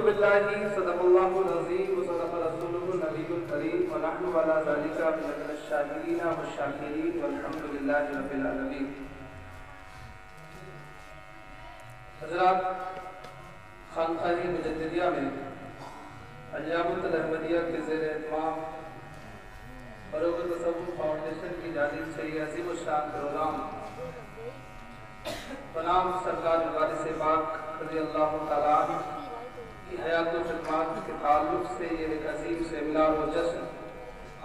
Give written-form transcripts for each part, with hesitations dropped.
بالله صدق الله العظيم وصدق رسوله النبي الكريم ونحن على ذلك من الشاهدين والشاكرين والحمد لله رب العالمين. حضرات، خانقاہ مجددیہ میں الجامعۃ الاحمدیہ کے زیر اہتمام فروغ تصوف فاؤنڈیشن کی جانب سے یہ عظیم الشان پروگرام بنام سرکار وارث پاک رضی اللہ تعالیٰ عنہ کی حیات و خدمات کے تعلق سے یہ ایک عظیم سیمینار و جشن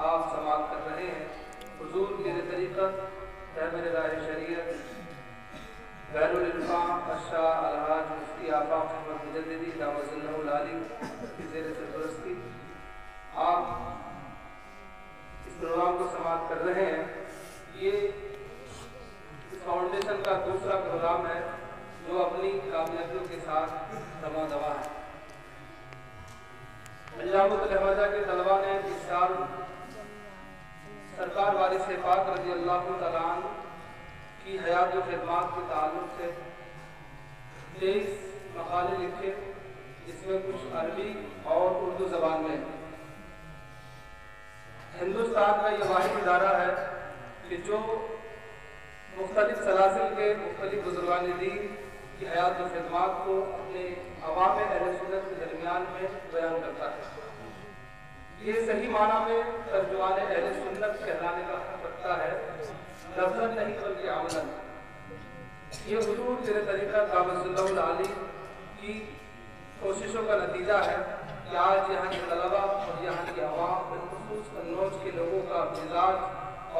آپ سماعت کر رہے ہیں. حضور کے طریقت تحمل راہ شریعت غیر الانفاع الشاہ الحاج مفتی آفاق احمد مجددی دامت اللہ العالی کی زیر سرپرستی آپ اس پروگرام کو سماعت کر رہے ہیں. یہ اس فاؤنڈیشن کا دوسرا پروگرام ہے جو اپنی کامیابیوں کے ساتھ دما دوا ہے. الجامعۃ الاحمدیہ کے طلباء نے اس سال سرکار وارث پاک رضی اللہ تعالیٰ عنہ کی حیات و خدمات کے تعلق سے 23 مقالے لکھے، جس میں کچھ عربی اور اردو زبان میں. ہندوستان کا یہ واحد ادارہ ہے کہ جو مختلف سلاسل کے مختلف بزرگان دین کی حیات و خدمات کو اپنے عوام اہل سنت کے درمیان میں بیان کرتا ہے. یہ صحیح معنی میں ترجمان اہل سنت کہلانے کا حق رکھتا ہے، لفظاً نہیں بلکہ عملاً. یہ حضور کے طریقہ دامت اللہ العالی کی کوششوں کا نتیجہ ہے کہ آج یہاں کے طلباء اور یہاں کی عوام بالخصوص قنوج کے لوگوں کا مزاج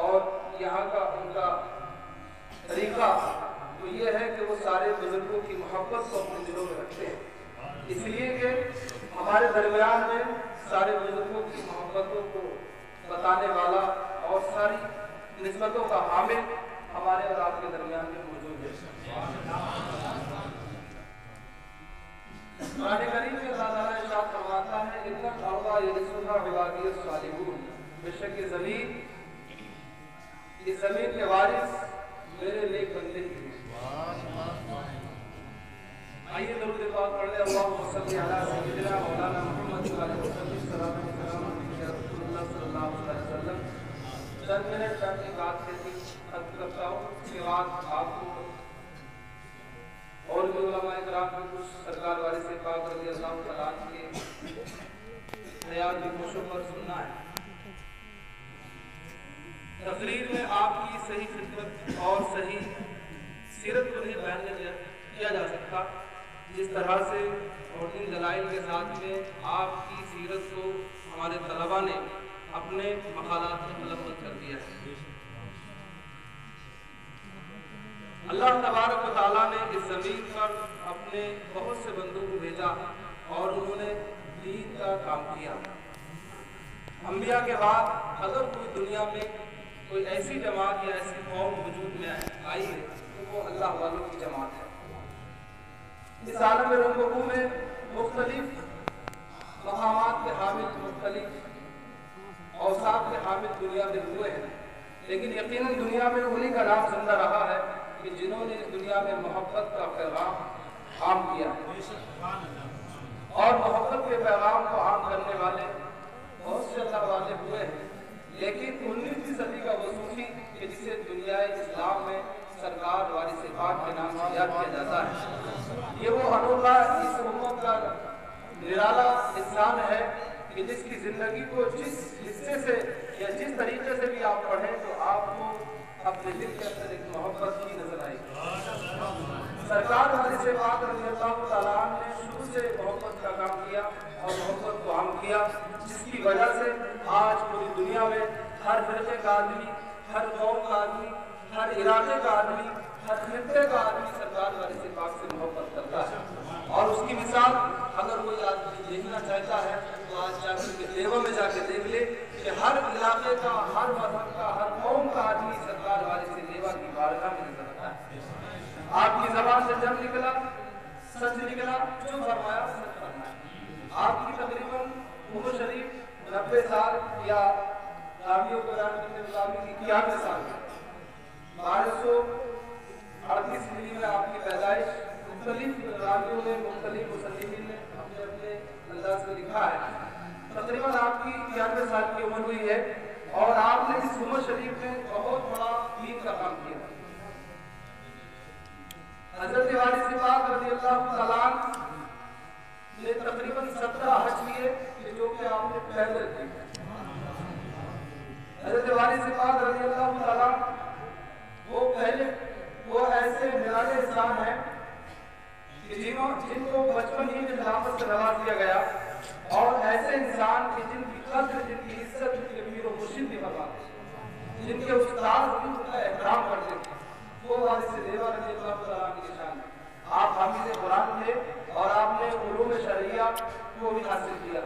اور یہاں کا ان کا طریقہ تو یہ ہے کہ وہ سارے بزرگوں کی محبت کو اپنے دلوں میں رکھتے ہیں. اس لیے کہ ہمارے درمیان میں سارے بزرگوں کی محبتوں کو بتانے والا اور ساری نسبتوں کا حامل ہمارے اور آپ کے درمیان میں موجود ہے. قرآن کریم میں اللہ تعالیٰ ارشاد فرماتا ہے اِنَّ الْأَرْضَ يَرِثُهَا عِبَادِيَ الصَّالِحُونَ، بے شک یہ زمین کے وارث میرے نیک بندے ہیں. آئیے درود پاک پڑھ لیں. اللہم صلی علی سیدنا مولانا محمد وعلی وسلم صلاۃ و سلام علیہ رسول اللہ صلی اللہ علیہ وسلم. چند منٹ اپنی بات کہتی ختم کرتا ہوں، اس کے بعد آپ کو اور بھی علماء کرام کو کچھ سرکار وارث پاک رضی اللہ تعالیٰ عنہ کے حیات کی کوششوں پر سننا ہے. تقریر میں آپ کی صحیح خدمت اور صحیح سیرت کو نہیں بیان کیا جا سکتا جس طرح سے اور ان دلائل کے ساتھ میں آپ کی سیرت کو ہمارے طلباء نے اپنے مقالات میں ملمت کر دیا ہے. اللہ تبارک و تعالیٰ نے اس زمین پر اپنے بہت سے بندوں کو بھیجا اور انہوں نے دین کا کام کیا. انبیاء کے بعد اگر کوئی دنیا میں کوئی ایسی جماعت یا ایسی قوم وجود میں آئی ہے تو وہ اللہ والوں کی جماعت ہے. اس عالم رنگوں میں مختلف مقامات کے حامل، مختلف اوصاف کے حامل دنیا میں ہوئے ہیں، لیکن یقیناً دنیا میں انہی کا نام زندہ رہا ہے کہ جنہوں نے اس دنیا میں محبت کا پیغام عام کیا ہے. اور محبت کے پیغام کو عام کرنے والے بہت سے اللہ والے ہوئے ہیں، لیکن 19ویں صدی کا وہ صوفی کہ جسے دنیا اسلام میں سرکار وارث پاک کے نام سے یاد کیا جاتا ہے، یہ وہ انوکھا اس امت کا نرالا انسان ہے کہ جس کی زندگی کو جس حصے سے یا جس طریقے سے بھی آپ پڑھیں تو آپ کو اپنے دل کے اندر ایک محبت کی نظر آئے گی. سرکار وارث پاک رضی اللہ تعالیٰ عنہ نے شروع سے محبت کا کام کیا اور محبت کو عام کیا، جس کی وجہ سے آج پوری دنیا میں ہر فرقے کا آدمی، ہر قوم کا آدمی، ہر علاقے کا آدمی، ہر خطے کا آدمی سرکار وارث پاک سے محبت کرتا ہے. اور اس کی مثال اگر کوئی آدمی دیکھنا چاہتا ہے تو آج جا کر کے دیوا میں جا کے دیکھ لے کہ ہر علاقے کا، ہر مذہب کا، ہر قوم کا آدمی سرکار وارث دیوا کی بارگاہ میں نظر آتا ہے. آپ کی زبان سے جب نکلا سچ نکلا، جو فرمایا سچ فرمایا. آپ کی تقریباً عمر شریف 90 سال یا راویوں کو بیان کرنے والی کی 91 سال 1238 ہجری میں آپ کی پیدائش. مختلف راویوں نے، مختلف مسلمین نے اپنے اپنے انداز میں لکھا ہے. تقریباً آپ کی 91 سال کی عمر ہوئی ہے اور آپ نے اس عمر شریف میں بہت بڑا دین کا کام کیا. حضرت وارث پاک رضی اللہ تعالیٰ نے تقریباً 17 حج کیے جو کہ آپ نے پیدل کیے. حضرت وارث پاک رضی اللہ تعالیٰ وہ ایسے نرانے انسان ہیں جن کو بچپن ہی میں خلافت سے نواز دیا گیا اور ایسے انسان کی جن کی قدر جن کی عزت جن کے پیر و مرشد بھی فرماتے جن کے استاد بھی ان کا احترام کرتے تھے وہ وارث دیوا رضی اللہ تعالیٰ کی نشان ہے. آپ حافظ قرآن تھے اور آپ نے علوم شرعیہ کو بھی حاصل کیا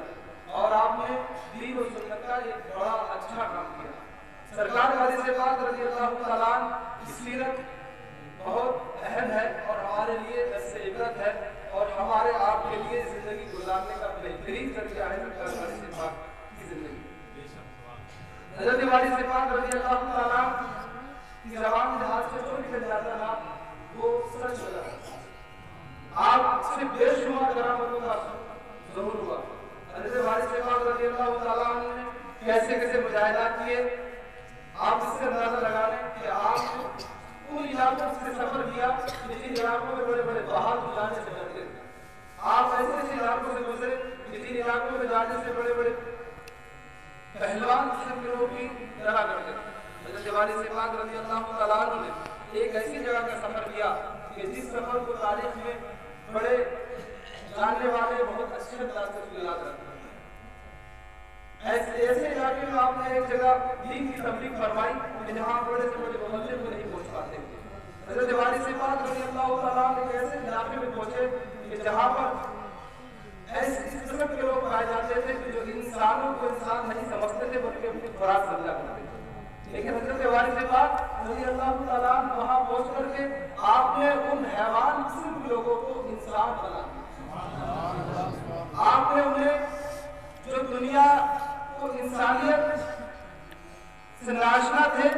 اور آپ نے دین و سنت کا ایک بڑا اچھا کام کیا. سرکار وارث پاک رضی اللہ تعالیٰ کی سیرت بہت اہم ہے اور ہمارے لیے درس عبرت ہے اور ہمارے آپ کے لیے زندگی گزارنے کا بہترین ذریعہ ہے سرکار وارث پاک کی زندگی. حضرت وارث پاک رضی اللہ تعالیٰ کی زبان جہاز سے جو نکل جاتا تھا وہ سچ ہو جاتا. آپ سے بے شمار کرامتوں کا ظہور ہوا. حضرت وارث پاک رضی اللہ تعالیٰ نے کیسے کیسے مجاہدات کیے آپ اس سے اندازہ لگا لیں کہ آپ ان علاقوں سے سفر کیا جن علاقوں میں بڑے بڑے بہادر جانے سے ڈرتے تھے. آپ ایسے ایسے علاقوں سے گزرے جن علاقوں میں جانے سے بڑے بڑے پہلوان قسم کے لوگ بھی ڈرا کرتے تھے. حضرت وارث پاک رضی اللہ تعالیٰ عنہ نے ایک ایسی جگہ کا سفر کیا کہ جس سفر کو تاریخ میں بڑے جاننے والے بہت اچھے انداز سے اس کو یاد رکھتے ہیں. ایسے علاقے میں آپ نے ایک جگہ دین کی تبلیغ فرمائی کہ جہاں بڑے سے بڑے محلے کو نہیں پہنچ پاتے. حضرت وارث پاک رضی اللہ تعالیٰ نے ایک ایسے علاقے میں پہنچے کہ جہاں پر ایسے اس قسم کے لوگ پائے جاتے تھے کہ جو انسانوں کو انسان نہیں سمجھتے تھے بلکہ اپنی خوراک سمجھا کرتے تھے. لیکن حضرت وارث پاک رضی اللہ تعالیٰ وہاں پہنچ کر کے آپ نے ان حیوان قسم کے لوگوں کو انسان بنا دیا. آپ نے انہیں جو دنیا کو انسانیت سے ناشنا تھے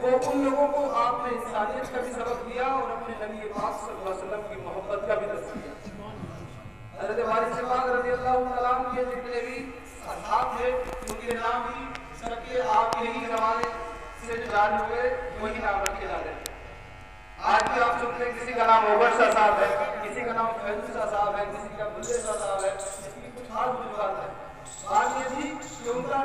وہ ان لوگوں کو آپ نے انسانیت کا بھی سبق دیا اور اپنے نبی پاک صلی اللہ علیہ وسلم کی محبت کا بھی درس دیا. حضرت وارث پاک رضی اللہ تعالیٰ کے جتنے بھی اصحاب تھے ان کے نام بھی سب کے آپ یہی زمانے سے جو جاری ہوئے وہی نام رکھے جا رہے ہیں. آج بھی آپ سنتے ہیں کسی کا نام اوبر شاہ صاحب ہے, کسی کا نام فیض شاہ صاحب ہے, کسی کا بلے شاہ صاحب ہے, اس کی کچھ خاص وجوہات ہے. بات یہ تھی کہ ان کا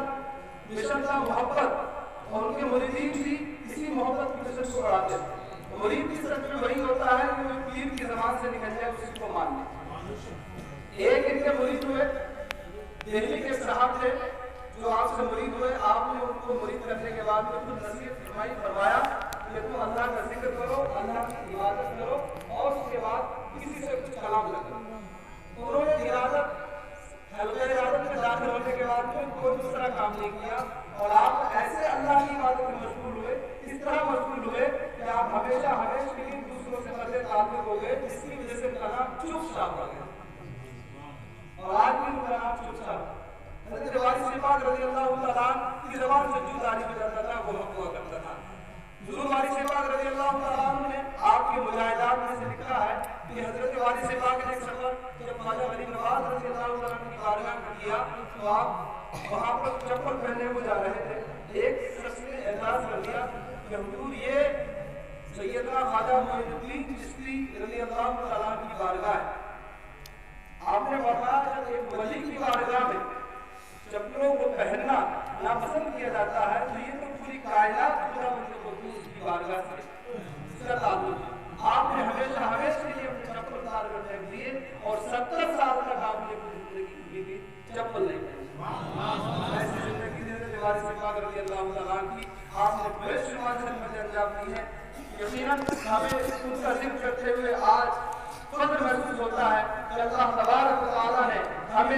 مشن تھا محبت اور ان کے مریدین بھی اسی محبت کی مشن کو بڑھاتے تھے. مرید کی سچ میں وہی ہوتا ہے کہ وہ پیر کی زبان سے نکل جائے اسی کو مان لے. ایک ان کے مرید ہوئے دہلی کے صاحب تھے جو آپ سے مرید ہوئے. آپ نے ان کو مرید کرنے کے بعد میں خود نصیحت فرمایا کہ تم اللہ کا ذکر کرو, اللہ کی عبادت کرو اور اس کے بعد کسی سے کچھ کلام نہ کرو. انہوں نے حلقہ عبادت میں داخل ہونے کے بعد میں کوئی دوسرا کام نہیں کیا اور آپ ایسے اللہ کی عبادت میں مشغول ہوئے, اس طرح مشغول ہوئے کہ آپ ہمیشہ کے لیے دوسروں سے قطع تعلق ہو گئے, جس کی وجہ سے ان کا نام چپ چاپ ہو گیا اور آج بھی ان کا نام چپ چاپ. حضرت وارث پاک رضی اللہ تعالیٰ کی زبان سے جو تعریف کرتا تھا وہ حق ہوا کرتا تھا. حضور وارث پاک رضی اللہ تعالیٰ نے آپ کے مجاہدات میں سے لکھا ہے کہ حضرت وارث پاک نے ایک سفر جب خواجہ غریب نواز رضی اللہ تعالیٰ کی بارگاہ میں کیا تو آپ وہاں پر چپل پہننے کو جا رہے تھے. ایک شخص نے اعتراض کر دیا کہ حضور یہ سیدنا خواجہ معین الدین چشتی رضی اللہ تعالیٰ کی بارگاہ ہے. آپ نے فرمایا جب ایک ولی کی بارگاہ میں چپلوں کو پہننا ناپسند کیا جاتا ہے تو یہ تو پوری کائنات خدا بندے کو کی بارگاہ سے اس کا تعلق ہے. آپ نے ہمیشہ کے لیے اپنے چپل اتار کر پھینک دیے اور 70 سال تک آپ نے اپنی زندگی کی تھی چپل نہیں پہنی. ایسی زندگی حضرت وارث پاک رضی اللہ تعالیٰ کی آپ نے بے شمار خدمت انجام دی ہے. یقیناً ہمیں ان کا ذکر کرتے ہوئے آج فخر محسوس ہوتا ہے کہ اللہ تبارک و تعالیٰ نے ہمیں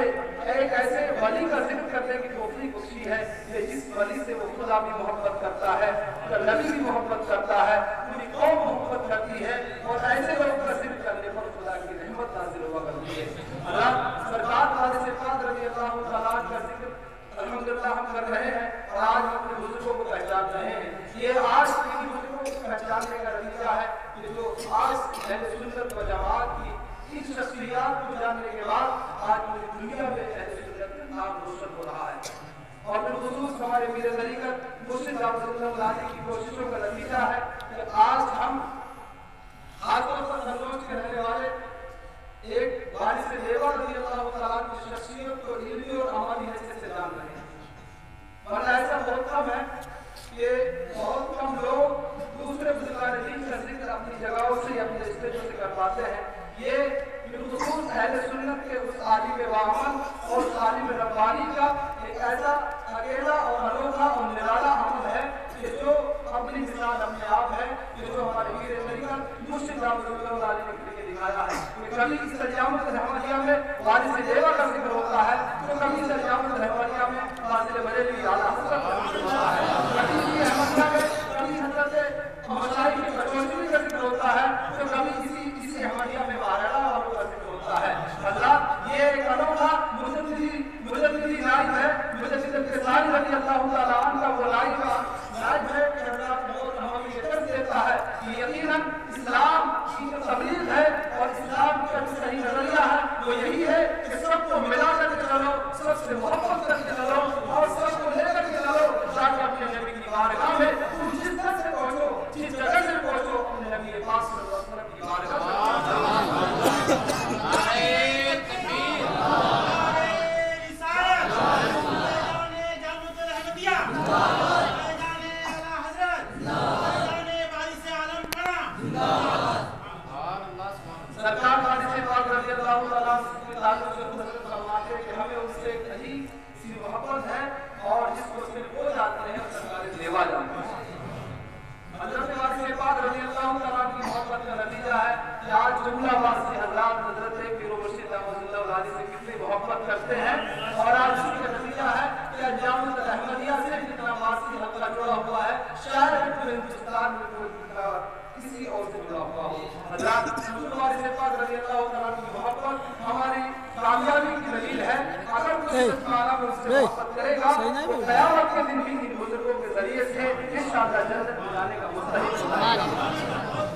ایک ایسے ولی کا ذکر کرنے کی توفیق بخشی ہے کہ جس ولی سے وہ خدا بھی محبت کرتا ہے, نبی بھی محبت کرتا ہے, پوری قوم محبت کرتی ہے اور ایسے لوگوں کا ذکر کرنے پر خدا کی رحمت نازل ہوا کرتی ہے. اللہ سرکار وارث پاک رضی اللہ تعالیٰ کا ذکر الحمدللہ ہم کر رہے ہیں اور آج اپنے بزرگوں کو پہچان رہے ہیں. یہ آج کی بزرگوں کو پہچاننے کا نتیجہ ہے کہ جو آج اہل سنت و جماعت کی ان شخصیات کو جاننے کے بعد آج مجھے دنیا میں اور بالخصوص ہمارے میر طریقت مرشد اللہ کی کوششوں کا نتیجہ ہے کہ آج ہم خاص طور پر ہندوستان کے رہنے والے ایک وارث لیوا رضی اللہ تعالیٰ کی شخصیت کو علمی اور عملی حیثیت سے جان رہے ہیں۔ ورنہ ایسا بہت کم ہے کہ بہت کم لوگ دوسرے بزرگان دین کا ذکر اپنی جگہوں سے یا اپنے اسٹیجوں سے کر پاتے ہیں۔ یہ بالخصوص اہل سنت کے اس عالم باعمل اور اس عالم ربانی کا ایک ایسا اکیلا اور انوکھا اور نرالا عمل ہے کہ جو اپنی مثال اپنے آپ ہے، کہ جو ہمارے میر طریقت مرشد اللہ علیہ نے دکھایا ہے کہ کبھی اس ترجمت رحمانیہ میں وارث لیوا کا ذکر ہوتا ہے تو کبھی اس ترجمت رحمانیہ میں فاضل بریلوی اعلیٰ حضرت کا ذکر ہوتا ہے، کبھی اسی احمدیہ میں کبھی حضرت مشائخ کی بچوشوی کا ذکر ہوتا ہے تو کبھی اسی احمدیہ میں بہرحال والوں کا ذکر ہوتا ہے۔ اللہ یہ ایک انوکھا مجددی نائب ہے، مجدد انتصاری رضی اللہ تعالیٰ عنہ کا وہ نائب ہے کہ اللہ بہت ہمیں یہ درس دیتا ہے کہ یقیناً اسلام کی جو تبلیغ ہے اور اسلام کا جو صحیح نظریہ ہے وہ یہی ہے کہ سب کو ملا کر کے چلو، سب سے محبت کر کے چلو اور سب کو لے کر کے چلو تاکہ اپنے نبی کی بارگاہ میں تم جس طرح سے پہنچو، جس جگہ سے پہنچو، اپنے نبی پاک صلی اللہ علیہ وسلم کی بارگاہ سرکار وارث پاک رضی اللہ تعالیٰ کے تعلق سے حضرت فرماتے ہیں کہ ہمیں اس سے ایک عجیب سی محبت ہے اور جس کو صرف وہ جانتے ہیں سرکار لیوا جانتے ہیں۔ حضرت وارث پاک رضی اللہ تعالیٰ کی محبت کا نتیجہ ہے کہ آج جملہ وارث حضرات حضرت پیر و مرشد اللہ علیہ سے کتنی محبت کرتے ہیں اور آج اس کا نتیجہ ہے کہ انجامت احمدیہ سے جتنا وارث حلقہ جڑا ہوا ہے شاید پورے ہندوستان میں کوئی کسی اور سے جڑا ہوا ہو۔ حضرات وارث پاک رضی اللہ تعالیٰ کی محبت ہماری کامیابی کی دلیل ہے۔ اگر کوئی سچ میں اس سے محبت کرے گا تو قیامت کے دن بھی ان بزرگوں کے ذریعے سے انشاءاللہ جنت میں جانے کا مستحق ہوگا۔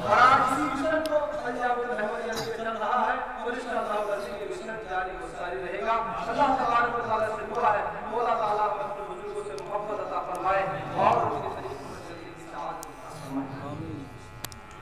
اور آج اسی مشن کو انجامت احمدیہ سے چل رہا ہے اور انشاءاللہ یہ مشن جاری و ساری رہے گا۔ اللہ تبارک و تعالیٰ سے دعا ہے